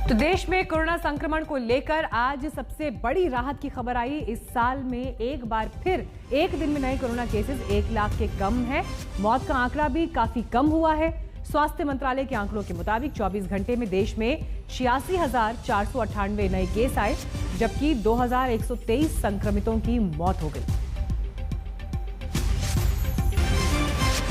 तो देश में कोरोना संक्रमण को लेकर आज सबसे बड़ी राहत की खबर आई। इस साल में एक बार फिर एक दिन में नए कोरोना केसेस 1 लाख के कम है। मौत का आंकड़ा भी काफी कम हुआ है। स्वास्थ्य मंत्रालय के आंकड़ों के मुताबिक 24 घंटे में देश में 86,498 नए केस आए, जबकि 2,123 संक्रमितों की मौत हो गई।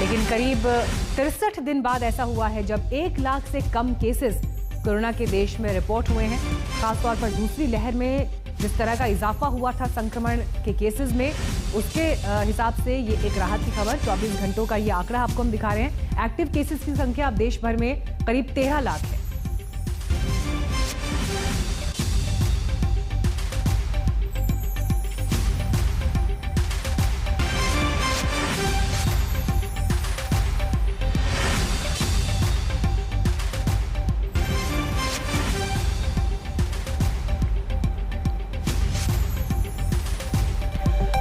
लेकिन करीब 63 दिन बाद ऐसा हुआ है जब 1 लाख से कम केसेस कोरोना के देश में रिपोर्ट हुए हैं। खासतौर पर दूसरी लहर में जिस तरह का इजाफा हुआ था संक्रमण के केसेस में, उसके हिसाब से ये एक राहत की खबर। 24 घंटों का ये आंकड़ा आपको हम दिखा रहे हैं। एक्टिव केसेस की संख्या अब देश भर में करीब 13 लाख है।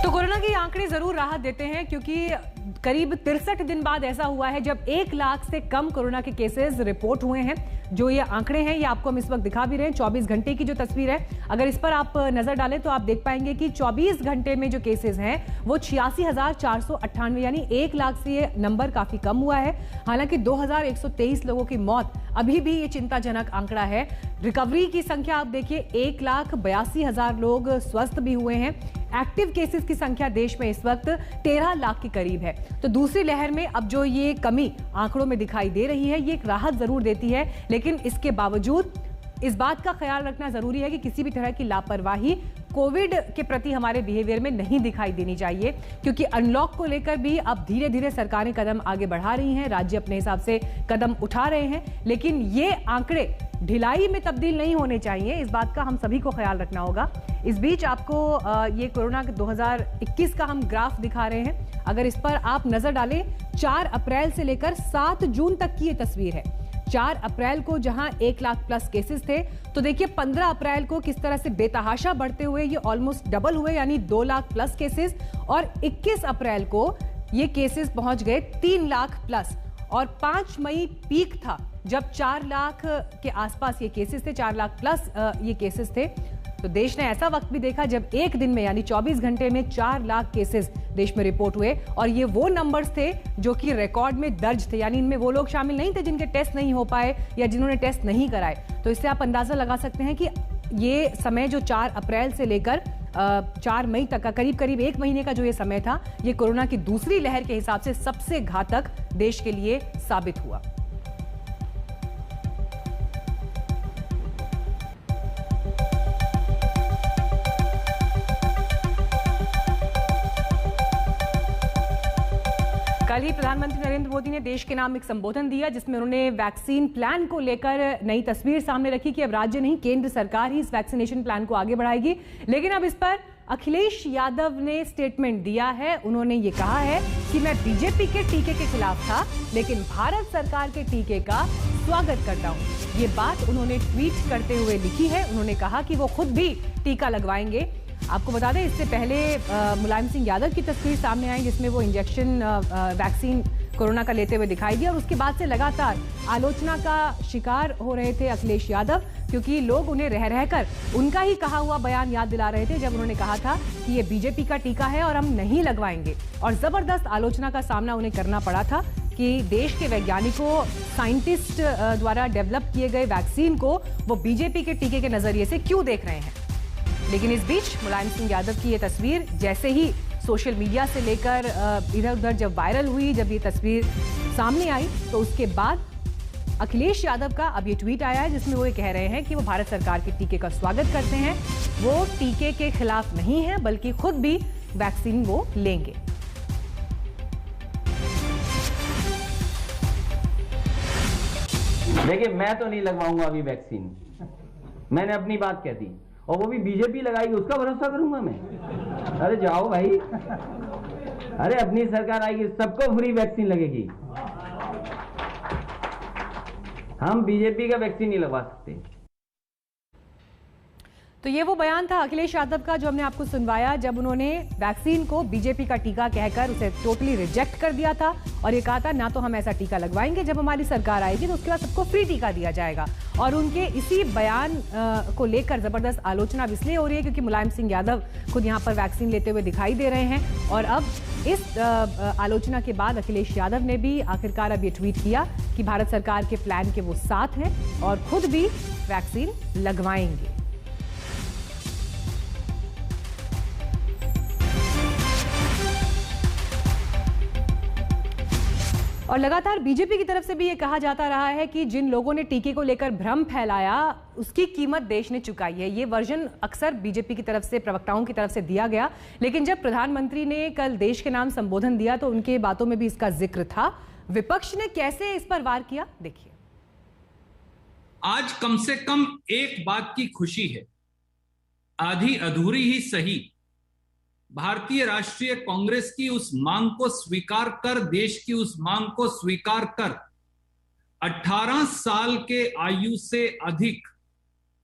कोरोना के आंकड़े जरूर राहत देते हैं, क्योंकि करीब 63 दिन बाद ऐसा हुआ है जब 1 लाख से कम कोरोना के केसेस रिपोर्ट हुए हैं। जो ये आंकड़े हैं ये आपको हम इस वक्त दिखा भी रहे हैं। 24 घंटे की जो तस्वीर है, अगर इस पर आप नजर डालें तो आप देख पाएंगे कि 24 घंटे में जो केसेस हैं वो 86,498, यानी 1 लाख से ये नंबर काफी कम हुआ है। हालांकि 2,123 लोगों की मौत अभी भी ये चिंताजनक आंकड़ा है। रिकवरी की संख्या आप देखिए, 1,82,000 लोग स्वस्थ भी हुए हैं। एक्टिव केसेस की संख्या देश में इस वक्त 13 लाख के करीब है। तो दूसरी लहर में अब जो ये कमी आंकड़ों में दिखाई दे रही है, ये एक राहत जरूर देती है, लेकिन इसके बावजूद इस बात का ख्याल रखना जरूरी है कि किसी भी तरह की लापरवाही कोविड के प्रति हमारे बिहेवियर में नहीं दिखाई देनी चाहिए, क्योंकि अनलॉक को लेकर भी अब धीरे धीरे सरकारें कदम आगे बढ़ा रही हैं, राज्य अपने हिसाब से कदम उठा रहे हैं, लेकिन ये आंकड़े ढिलाई में तब्दील नहीं होने चाहिए। इस बात का हम सभी को ख्याल रखना होगा। इस बीच आपको ये कोरोना 2021 का हम ग्राफ दिखा रहे हैं। अगर इस पर आप नजर डालें, 4 अप्रैल से लेकर 7 जून तक की ये तस्वीर है। 4 अप्रैल को जहां 1 लाख प्लस केसेस थे, तो देखिए 15 अप्रैल को किस तरह से बेतहाशा बढ़ते हुए ये ऑलमोस्ट डबल हुए, यानी 2 लाख प्लस केसेस। और 21 अप्रैल को ये केसेस पहुंच गए 3 लाख प्लस। और 5 मई पीक था जब 4 लाख के आसपास ये केसेस थे, 4 लाख प्लस ये केसेस थे। तो देश ने ऐसा वक्त भी देखा जब एक दिन में यानी 24 घंटे में 4 लाख केसेस देश में रिपोर्ट हुए, और ये वो नंबर्स थे जो कि रिकॉर्ड में दर्ज थे, यानी इनमें वो लोग शामिल नहीं थे जिनके टेस्ट नहीं हो पाए या जिन्होंने टेस्ट नहीं कराए। तो इससे आप अंदाजा लगा सकते हैं कि ये समय जो 4 अप्रैल से लेकर 4 मई तक का करीब करीब 1 महीने का जो ये समय था, ये कोरोना की दूसरी लहर के हिसाब से सबसे घातक देश के लिए साबित हुआ। कल ही प्रधानमंत्री नरेंद्र मोदी ने देश के नाम एक संबोधन दिया, जिसमें उन्होंने वैक्सीन प्लान को लेकर नई तस्वीर सामने रखी कि अब राज्य नहीं केंद्र सरकार ही इस वैक्सीनेशन प्लान को आगे बढ़ाएगी। लेकिन अब इस पर अखिलेश यादव ने स्टेटमेंट दिया है। उन्होंने ये कहा है कि मैं बीजेपी के टीके के खिलाफ था, लेकिन भारत सरकार के टीके का स्वागत करता हूं। ये बात उन्होंने ट्वीट करते हुए लिखी है। उन्होंने कहा कि वो खुद भी टीका लगवाएंगे। आपको बता दें, इससे पहले मुलायम सिंह यादव की तस्वीर सामने आई, जिसमें वो इंजेक्शन वैक्सीन कोरोना का लेते हुए दिखाई दिया, और उसके बाद से लगातार आलोचना का शिकार हो रहे थे अखिलेश यादव, क्योंकि लोग उन्हें रह रहकर उनका ही कहा हुआ बयान याद दिला रहे थे जब उन्होंने कहा था कि ये बीजेपी का टीका है और हम नहीं लगवाएंगे। और जबरदस्त आलोचना का सामना उन्हें करना पड़ा था कि देश के वैज्ञानिकों, साइंटिस्ट द्वारा डेवलप किए गए वैक्सीन को वो बीजेपी के टीके के नजरिए से क्यों देख रहे हैं। लेकिन इस बीच मुलायम सिंह यादव की ये तस्वीर जैसे ही सोशल मीडिया से लेकर इधर उधर जब वायरल हुई, जब ये तस्वीर सामने आई, तो उसके बाद अखिलेश यादव का अब ये ट्वीट आया है, जिसमें वो ये कह रहे हैं कि वो भारत सरकार के टीके का स्वागत करते हैं। वो टीके के खिलाफ नहीं है, बल्कि खुद भी वैक्सीन वो लेंगे। देखिए, मैं तो नहीं लगवाऊंगा अभी वैक्सीन, मैंने अपनी बात कह दी, और वो भी बीजेपी लगाएगी उसका भरोसा करूंगा मैं? अरे जाओ भाई, अरे अपनी सरकार आएगी, सबको फ्री वैक्सीन लगेगी। हम बीजेपी का वैक्सीन नहीं लगवा सकते। तो ये वो बयान था अखिलेश यादव का जो हमने आपको सुनवाया, जब उन्होंने वैक्सीन को बीजेपी का टीका कहकर उसे टोटली रिजेक्ट कर दिया था और ये कहा था ना तो हम ऐसा टीका लगवाएंगे, जब हमारी सरकार आएगी तो उसके बाद सबको फ्री टीका दिया जाएगा। और उनके इसी बयान को लेकर जबरदस्त आलोचना इसलिए हो रही है क्योंकि मुलायम सिंह यादव खुद यहाँ पर वैक्सीन लेते हुए दिखाई दे रहे हैं। और अब इस आलोचना के बाद अखिलेश यादव ने भी आखिरकार अब ये ट्वीट किया कि भारत सरकार के प्लान के वो साथ हैं और खुद भी वैक्सीन लगवाएंगे। और लगातार बीजेपी की तरफ से भी ये कहा जाता रहा है कि जिन लोगों ने टीके को लेकर भ्रम फैलाया उसकी कीमत देश ने चुकाई है। ये वर्जन अक्सर बीजेपी की तरफ से, प्रवक्ताओं की तरफ से दिया गया, लेकिन जब प्रधानमंत्री ने कल देश के नाम संबोधन दिया तो उनके बातों में भी इसका जिक्र था। विपक्ष ने कैसे इस पर वार किया, देखिए। आज कम से कम एक बात की खुशी है, आधी अधूरी ही सही, भारतीय राष्ट्रीय कांग्रेस की उस मांग को स्वीकार कर, देश की उस मांग को स्वीकार कर 18 साल के आयु से अधिक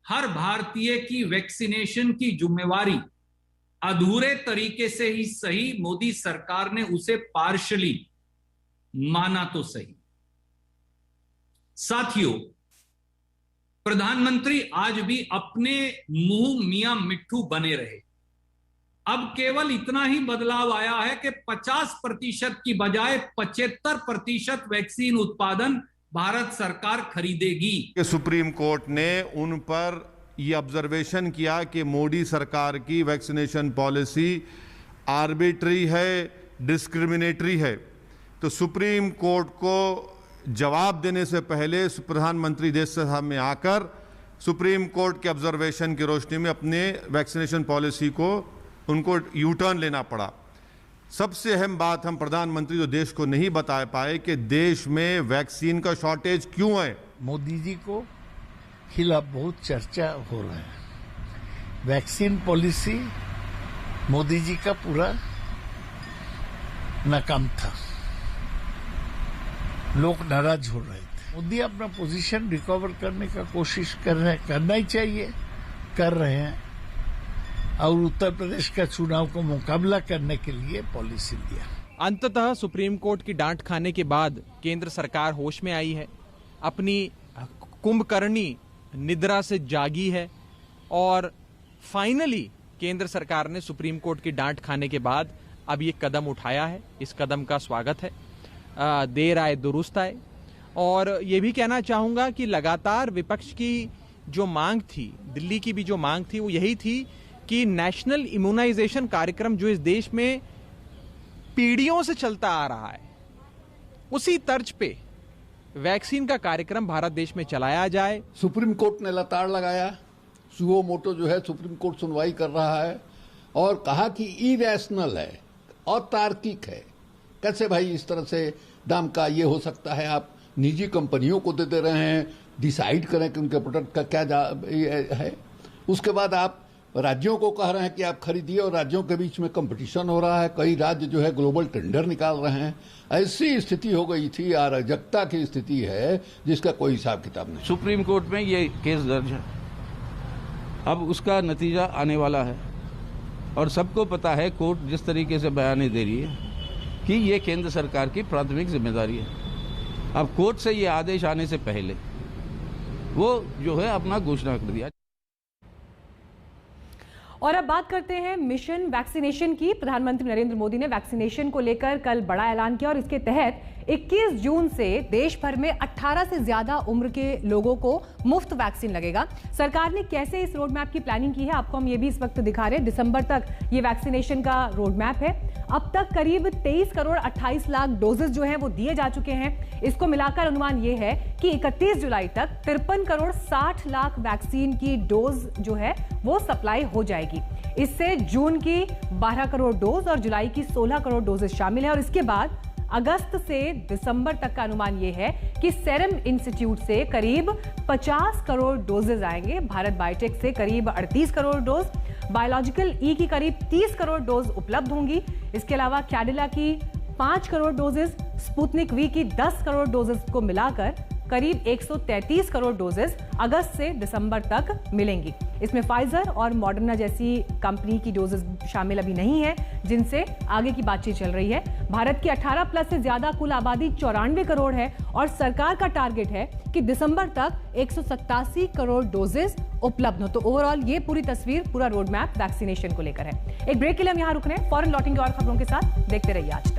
हर भारतीय की वैक्सीनेशन की जिम्मेवारी अधूरे तरीके से ही सही मोदी सरकार ने उसे पार्शली माना तो सही। साथियों, प्रधानमंत्री आज भी अपने मुंह मियां मिट्ठू बने रहे। अब केवल इतना ही बदलाव आया है कि 50% की बजाय 75% वैक्सीन उत्पादन भारत सरकार खरीदेगी। सुप्रीम कोर्ट ने उन पर यह ऑब्जर्वेशन किया कि मोदी सरकार की वैक्सीनेशन पॉलिसी आर्बिट्री है, डिस्क्रिमिनेटरी है। तो सुप्रीम कोर्ट को जवाब देने से पहले प्रधानमंत्री देश सभा में आकर सुप्रीम कोर्ट के ऑब्जर्वेशन की रोशनी में अपने वैक्सीनेशन पॉलिसी को उनको यू टर्न लेना पड़ा। सबसे अहम बात हम प्रधानमंत्री जो देश को नहीं बता पाए कि देश में वैक्सीन का शॉर्टेज क्यों है। मोदी जी को खिलाफ बहुत चर्चा हो रहा है। वैक्सीन पॉलिसी मोदी जी का पूरा नाकाम था, लोग नाराज हो रहे थे। मोदी अपना पोजीशन रिकवर करने का कोशिश कर रहे हैं, करना ही चाहिए, कर रहे हैं, और उत्तर प्रदेश का चुनाव को मुकाबला करने के लिए पॉलिसी दिया। अंततः सुप्रीम कोर्ट की डांट खाने के बाद केंद्र सरकार होश में आई है, अपनी कुंभकर्णी निद्रा से जागी है और फाइनली केंद्र सरकार ने सुप्रीम कोर्ट की डांट खाने के बाद अब ये कदम उठाया है। इस कदम का स्वागत है, देर आए दुरुस्त आए। और ये भी कहना चाहूंगा कि लगातार विपक्ष की जो मांग थी, दिल्ली की भी जो मांग थी, वो यही थी कि नेशनल इम्यूनाइजेशन कार्यक्रम जो इस देश में पीढ़ियों से चलता आ रहा है, उसी तर्ज पे वैक्सीन का कार्यक्रम भारत देश में चलाया जाए। सुप्रीम कोर्ट ने लताड़ लगाया, सुओ मोटो जो है सुप्रीम कोर्ट सुनवाई कर रहा है और कहा कि इरेशनल है, अतार्किक है। कैसे भाई इस तरह से दाम का ये हो सकता है? आप निजी कंपनियों को दे रहे हैं, डिसाइड करें कि उनके प्रोडक्ट का क्या है। उसके बाद आप राज्यों को कह रहे हैं कि आप खरीदिए और राज्यों के बीच में कंपटीशन हो रहा है। कई राज्य जो है ग्लोबल टेंडर निकाल रहे हैं। ऐसी स्थिति हो गई थी, अराजकता की स्थिति है जिसका कोई हिसाब किताब नहीं। सुप्रीम कोर्ट में ये केस दर्ज है, अब उसका नतीजा आने वाला है और सबको पता है कोर्ट जिस तरीके से बयान दे रही है कि ये केंद्र सरकार की प्राथमिक जिम्मेदारी है। अब कोर्ट से ये आदेश आने से पहले वो जो है अपना घोषणा कर दिया। और अब बात करते हैं मिशन वैक्सीनेशन की। प्रधानमंत्री नरेंद्र मोदी ने वैक्सीनेशन को लेकर कल बड़ा ऐलान किया और इसके तहत 21 जून से देश भर में 18 से ज्यादा उम्र के लोगों को मुफ्त वैक्सीन लगेगा। सरकार ने कैसे इस रोड मैप की प्लानिंग की है आपको हम ये भी इस वक्त दिखा रहे हैं। दिसंबर तक ये वैक्सीनेशन का रोड मैप है। अब तक करीब 23 करोड़ 28 लाख डोजेस जो हैं वो दिए जा चुके हैं। इसको मिलाकर अनुमान ये है कि 31 जुलाई तक 53 करोड़ 60 लाख वैक्सीन की डोज जो है वो सप्लाई हो जाएगी। इससे जून की 12 करोड़ डोज और जुलाई की 16 करोड़ डोजेस शामिल है। और इसके बाद अगस्त से दिसंबर तक का अनुमान यह है कि सेरम इंस्टीट्यूट से करीब 50 करोड़ डोजेज आएंगे, भारत बायोटेक से करीब 38 करोड़ डोज, बायोलॉजिकल ई की करीब 30 करोड़ डोज उपलब्ध होंगी। इसके अलावा कैडिला की 5 करोड़ डोजेस, स्पुतनिक वी की 10 करोड़ डोजेस को मिलाकर करीब 133 करोड़ डोजेस अगस्त से दिसंबर तक मिलेंगी। इसमें फाइजर और मॉडर्ना जैसी कंपनी की डोजेस शामिल अभी नहीं है, जिनसे आगे की बातचीत चल रही है। भारत की 18 प्लस से ज्यादा कुल आबादी 94 करोड़ है और सरकार का टारगेट है कि दिसंबर तक 187 करोड़ डोजेस उपलब्ध हो। तो ओवरऑल ये पूरी तस्वीर, पूरा रोड मैप वैक्सीनेशन को लेकर है। एक ब्रेक के लिए हम यहां रुक रहे हैं, फौरन लौटेंगे और खबरों के साथ। देखते रहिए आज।